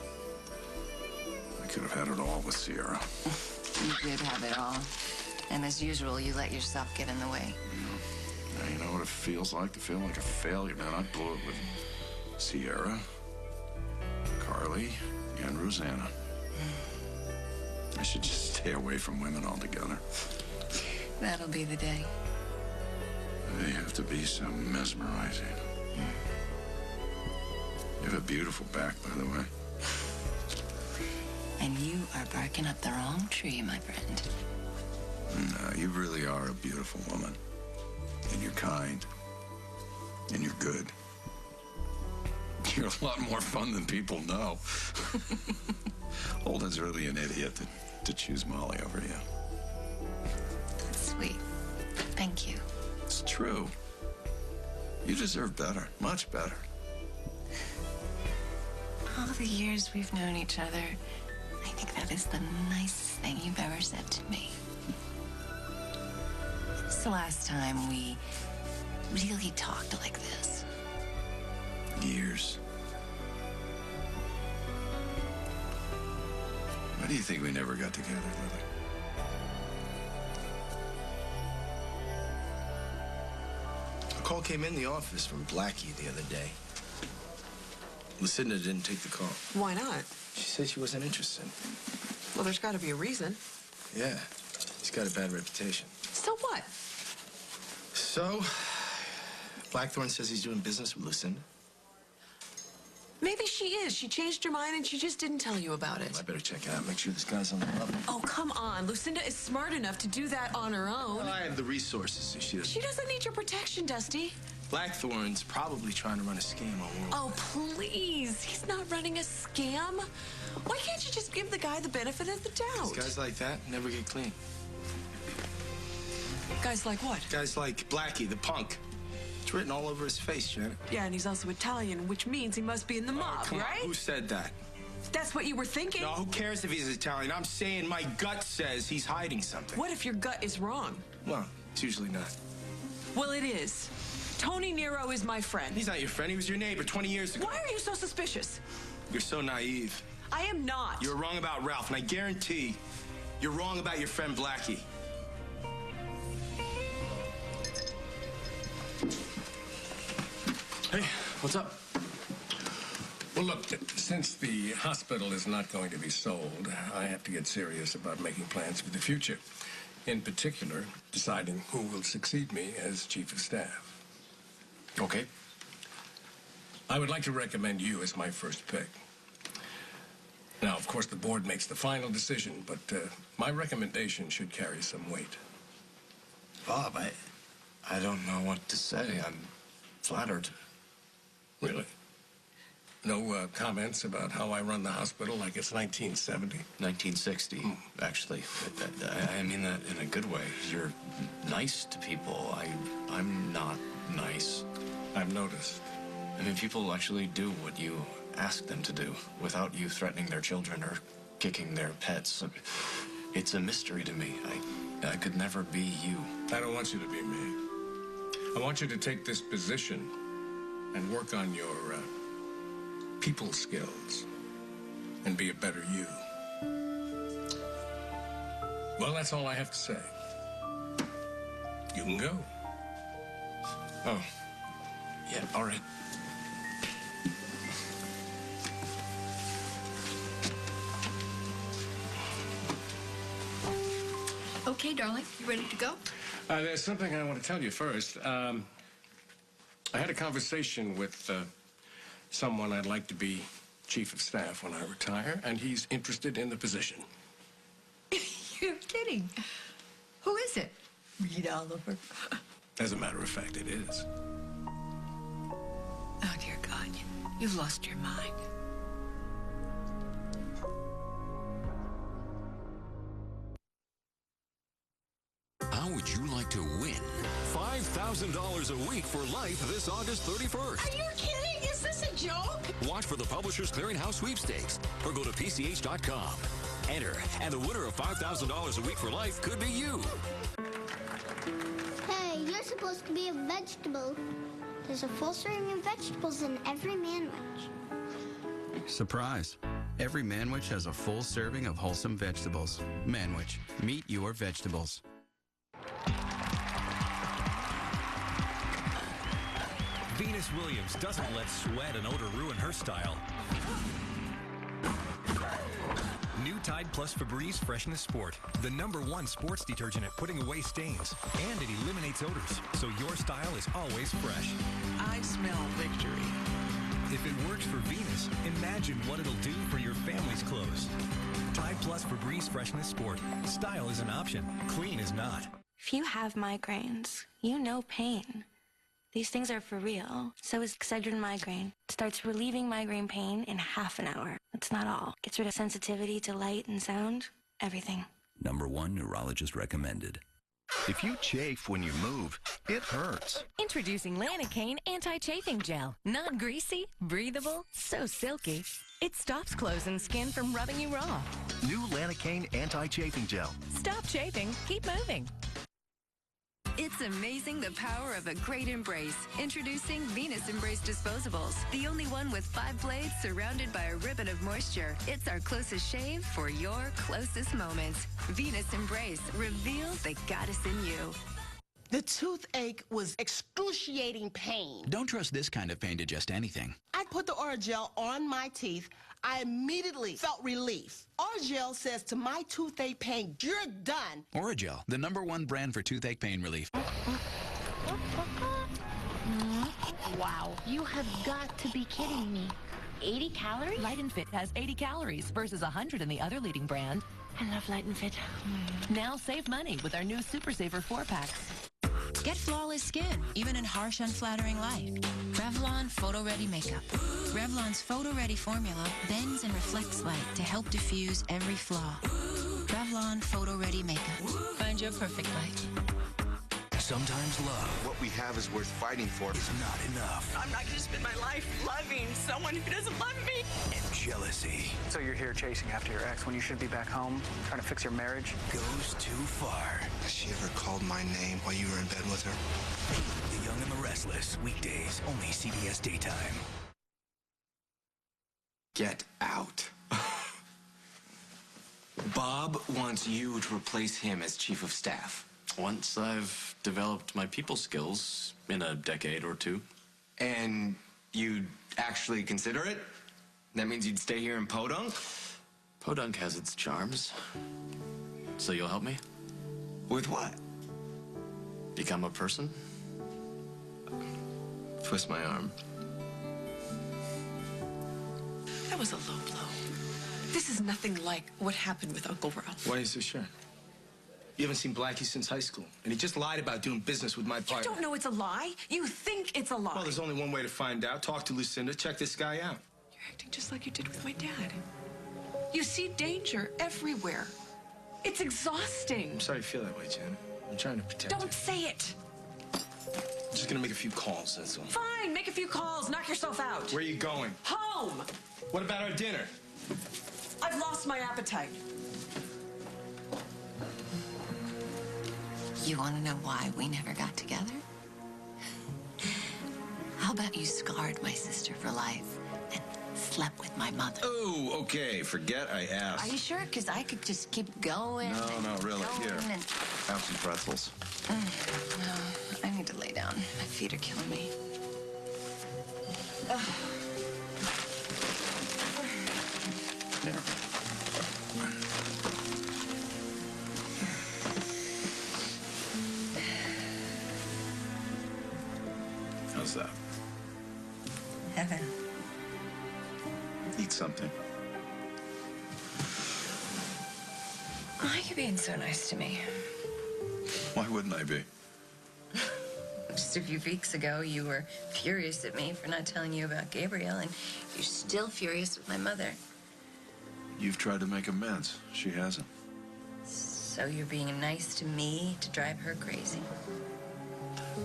I could have had it all with Sierra. You did have it all. And as usual, you let yourself get in the way. Now, you know what it feels like to feel like a failure, man. I blew it with Sierra, Carly, and Rosanna. I should just stay away from women altogether. That'll be the day. They have to be so mesmerizing. You have a beautiful back, by the way. And you are barking up the wrong tree, my friend. No, you really are a beautiful woman. And you're kind. And you're good. You're a lot more fun than people know. Holden's really an idiot to choose Molly over you. That's sweet. Thank you. It's true. You deserve better. Much better. All the years we've known each other, I think that is the nicest thing you've ever said to me. It's the last time we really talked like this. Years. Why do you think we never got together, Lily? A call came in the office from Blackie the other day. Lucinda didn't take the call. Why not? She said she wasn't interested. Well, there's got to be a reason. Yeah, he's got a bad reputation. So what? So, Blackthorn says he's doing business with Lucinda. Maybe she is. She changed her mind and she just didn't tell you about it. I better check it out, make sure this guy's on the level. Oh, come on. Lucinda is smart enough to do that on her own. Well, I have the resources, so she doesn't. She doesn't need your protection, Dusty. Blackthorn's probably trying to run a scam on World. Oh, please. He's not running a scam. Why can't you just give the guy the benefit of the doubt? Guys like that never get clean. Guys like what? Guys like Blackie, the punk. It's written all over his face, Janet. Yeah, and he's also Italian, which means he must be in the mob, Come on, right? who said that? That's what you were thinking? No, who cares if he's Italian? I'm saying my gut says he's hiding something. What if your gut is wrong? Well, it's usually not. Well, it is. Tony Nero is my friend. He's not your friend. He was your neighbor 20 years ago. Why are you so suspicious? You're so naive. I am not. You're wrong about Ralph, and I guarantee you're wrong about your friend Blackie. Hey, what's up? Well, look, since the hospital is not going to be sold, I have to get serious about making plans for the future. In particular, deciding who will succeed me as chief of staff. Okay? I would like to recommend you as my first pick. Now, of course, the board makes the final decision, but my recommendation should carry some weight. Bob, I don't know what to say. I'm flattered. Really? No comments about how I run the hospital like it's 1970? 1960, actually. I mean that in a good way. You're nice to people. I'm not nice. I've noticed. I mean, people actually do what you ask them to do without you threatening their children or kicking their pets. It's a mystery to me. I could never be you. I don't want you to be me. I want you to take this position and work on your people skills and be a better you. Well, that's all I have to say. You can go. Oh, yeah, all right. Okay, darling, you ready to go? There's something I want to tell you first. I had a conversation with someone I'd like to be chief of staff when I retire, and he's interested in the position. You're kidding. Who is it? Reed Oliver. As a matter of fact, it is. Oh, dear God, you've lost your mind. How would you like to win $5,000 a week for life this August 31st? Are you kidding? Is this a joke? Watch for the Publishers Clearinghouse Sweepstakes or go to PCH.com. Enter, and the winner of $5,000 a week for life could be you. Hey, you're supposed to be a vegetable. There's a full serving of vegetables in every manwich. Surprise! Every manwich has a full serving of wholesome vegetables. Manwich, meet your vegetables. Venus Williams doesn't let sweat and odor ruin her style. New Tide Plus Febreze Freshness Sport, the #1 sports detergent at putting away stains. And it eliminates odors, so your style is always fresh. I smell victory. If it works for Venus, imagine what it'll do for your family's clothes. Tide Plus Febreze Freshness Sport. Style is an option. Clean is not. If you have migraines, you know pain. These things are for real. So is Excedrin migraine. It starts relieving migraine pain in half an hour. That's not all. Gets rid of sensitivity to light and sound. Everything. #1 neurologist recommended. If you chafe when you move, it hurts. Introducing Lanacane Anti-Chafing Gel. Non-greasy, breathable, so silky. It stops clothes and skin from rubbing you raw. New Lanacane Anti-Chafing Gel. Stop chafing, keep moving. It's amazing the power of a great embrace. Introducing Venus Embrace Disposables, the only one with 5 blades surrounded by a ribbon of moisture. It's our closest shave for your closest moments. Venus Embrace, reveal the goddess in you. The toothache was excruciating pain. Don't trust this kind of pain to just anything. I put the Oragel on my teeth. I immediately felt relief. Oragel says to my toothache pain, you're done. Oragel, the #1 brand for toothache pain relief. Wow, you have got to be kidding me. 80 calories? Light and Fit has 80 calories versus 100 in the other leading brand. I love Light and Fit. Now save money with our new Super Saver 4-packs. Get flawless skin, even in harsh, unflattering light. Revlon Photo Ready Makeup. Revlon's Photo Ready formula bends and reflects light to help diffuse every flaw. Revlon Photo Ready Makeup. Find your perfect light. Sometimes love. What we have is worth fighting for. Is not enough. I'm not going to spend my life loving someone who doesn't love me. And jealousy. So you're here chasing after your ex when you should be back home trying to fix your marriage? Goes too far. Has she ever called my name while you were in bed with her? The Young and the Restless. Weekdays, only CBS Daytime. Get out. Bob wants you to replace him as chief of staff. Once I've developed my people skills in a decade or two. And you'd actually consider it? That means you'd stay here in Podunk? Podunk has its charms. So you'll help me? With what? Become a person? Twist my arm. That was a low blow. This is nothing like what happened with Uncle Ralph. Why are you so sure? You haven't seen Blackie since high school, and he just lied about doing business with my partner. You don't know it's a lie. You think it's a lie. Well, there's only one way to find out. Talk to Lucinda. Check this guy out. You're acting just like you did with my dad. You see danger everywhere. It's exhausting. I'm sorry you feel that way, Janet. I'm trying to protect you. Don't say it. I'm just gonna make a few calls, that's all. Fine, make a few calls. Knock yourself out. Where are you going? Home. What about our dinner? I've lost my appetite. You want to know why we never got together? How about you scarred my sister for life and slept with my mother? Oh, okay. Forget I asked. Are you sure? Because I could just keep going. No, really. Here. And... Have some pretzels. No, I need to lay down. My feet are killing me. There. How's that? Heaven. Eat something. Why are you being so nice to me? Why wouldn't I be? Just a few weeks ago, you were furious at me for not telling you about Gabriel, and you're still furious with my mother. You've tried to make amends. She hasn't. So you're being nice to me to drive her crazy?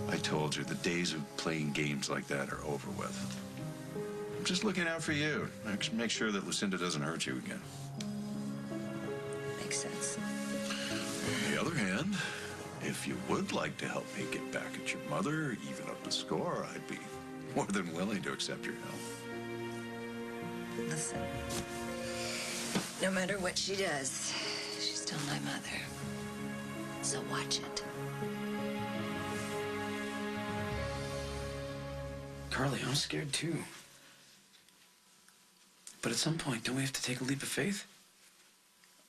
I told you, the days of playing games like that are over with. I'm just looking out for you. Make sure that Lucinda doesn't hurt you again. Makes sense. On the other hand, if you would like to help me get back at your mother, even up the score, I'd be more than willing to accept your help. Listen, no matter what she does, she's still my mother. So watch it. Carly, I'm scared too. But at some point, don't we have to take a leap of faith?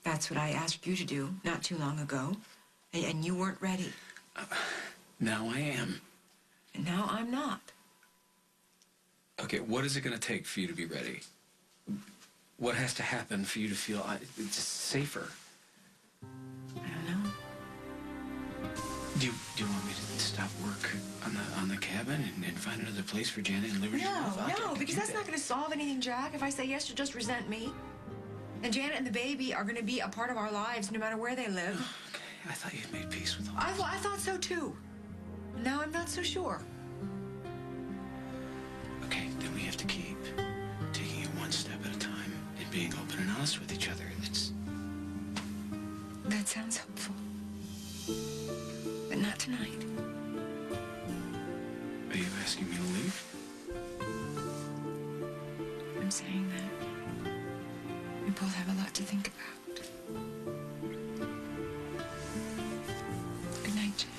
That's what I asked you to do not too long ago, and you weren't ready. Now I am. And now I'm not. Okay, what is it going to take for you to be ready? What has to happen for you to feel just safer? I don't know. Do you want me to stop work on the cabin and find another place for Janet and Liberty? No, because that's not going to solve anything, Jack. If I say yes, you'll just resent me. And Janet and the baby are going to be a part of our lives no matter where they live. Okay, I thought you'd made peace with all I thought so too. Now I'm not so sure. Okay, then we have to keep taking it one step at a time and being open and honest with each other. That sounds hopeful. But not tonight. Are you asking me to leave? I'm saying that we both have a lot to think about. Good night, Jack.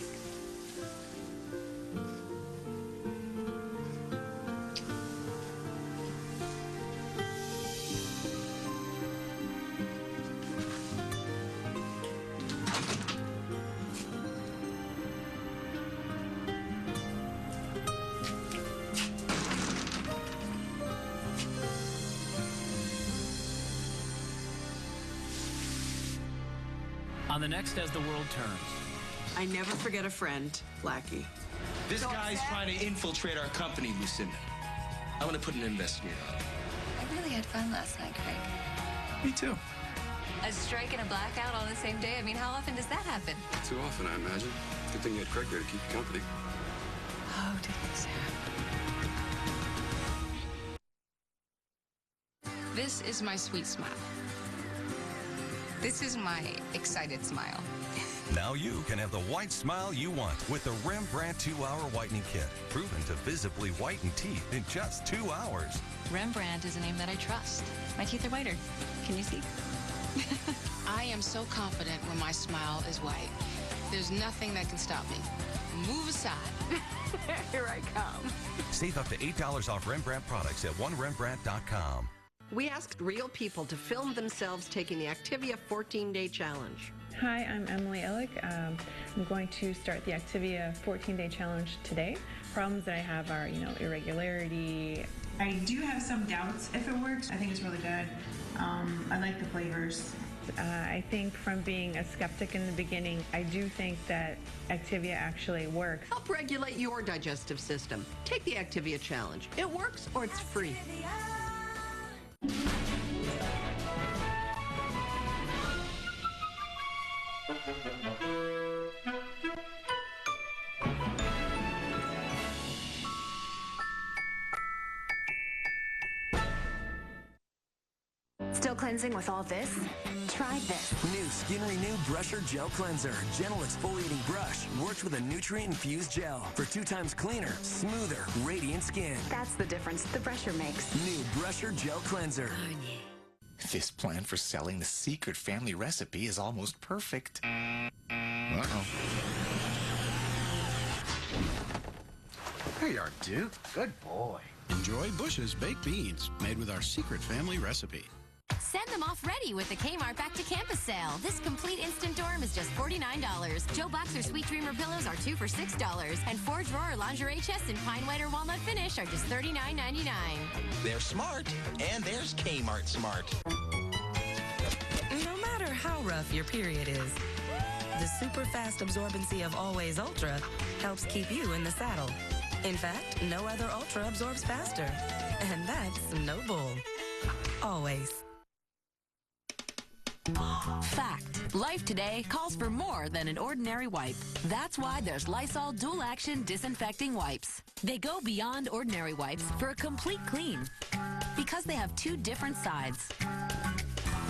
On the next As the World Turns. I never forget a friend, Blackie. This guy's trying to infiltrate our company, Lucinda. I'm gonna put an investigator on. I really had fun last night, Craig. Me too. A strike and a blackout on the same day? I mean, how often does that happen? Too often, I imagine. Good thing you had Craig there to keep you company. How did this happen? This is my sweet smile. This is my excited smile. Now you can have the white smile you want with the Rembrandt 2-Hour Whitening Kit. Proven to visibly whiten teeth in just 2 hours. Rembrandt is a name that I trust. My teeth are whiter. Can you see? I am so confident when my smile is white. There's nothing that can stop me. Move aside. Here I come. Save up to $8 off Rembrandt products at onerembrandt.com. We asked real people to film themselves taking the Activia 14-day challenge. Hi, I'm Emily Illick. I'm going to start the Activia 14-day challenge today. Problems that I have are, irregularity. I do have some doubts if it works. I think it's really good. I like the flavors. I think from being a skeptic in the beginning, I do think that Activia actually works. Help regulate your digestive system. Take the Activia challenge. It works or it's free. Still cleansing with all this? Try this. New Skin Renew Brusher Gel Cleanser. Gentle exfoliating brush. Works with a nutrient-infused gel for 2 times cleaner, smoother, radiant skin. That's the difference the brusher makes. New Brusher Gel Cleanser. This plan for selling the secret family recipe is almost perfect. Uh-oh. There you are, Duke. Good boy. Enjoy Bush's baked beans, made with our secret family recipe. Send them off ready with the Kmart Back to Campus sale. This complete instant dorm is just $49. Joe Boxer Sweet Dreamer pillows are 2 for $6. And 4-drawer lingerie chests in pine white or walnut finish are just $39.99. They're smart, and there's Kmart Smart. No matter how rough your period is, the super fast absorbency of Always Ultra helps keep you in the saddle. In fact, no other Ultra absorbs faster. And that's no bull. Always. Fact. Life today calls for more than an ordinary wipe. That's why there's Lysol Dual Action Disinfecting Wipes. They go beyond ordinary wipes for a complete clean. Because they have 2 different sides.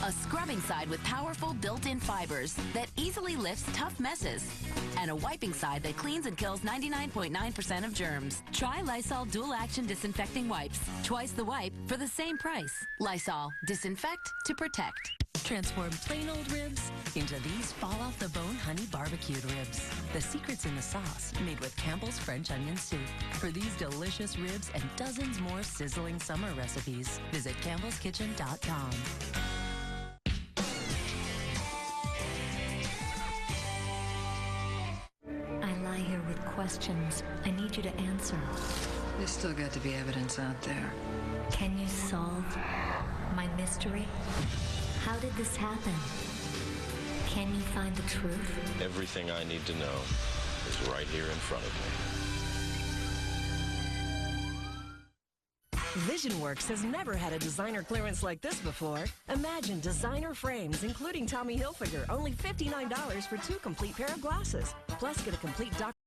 A scrubbing side with powerful built-in fibers that easily lifts tough messes. And a wiping side that cleans and kills 99.9% of germs. Try Lysol Dual Action Disinfecting Wipes. Twice the wipe for the same price. Lysol. Disinfect to protect. Transform plain old ribs into these fall-off-the-bone honey barbecued ribs. The secret's in the sauce, made with Campbell's French onion soup. For these delicious ribs and dozens more sizzling summer recipes, visit campbellskitchen.com. I lie here with questions. I need you to answer. There's still got to be evidence out there. Can you solve my mystery? How did this happen? Can you find the truth? Everything I need to know is right here in front of me. VisionWorks has never had a designer clearance like this before. Imagine designer frames, including Tommy Hilfiger, only $59 for 2 complete pair of glasses. Plus, get a complete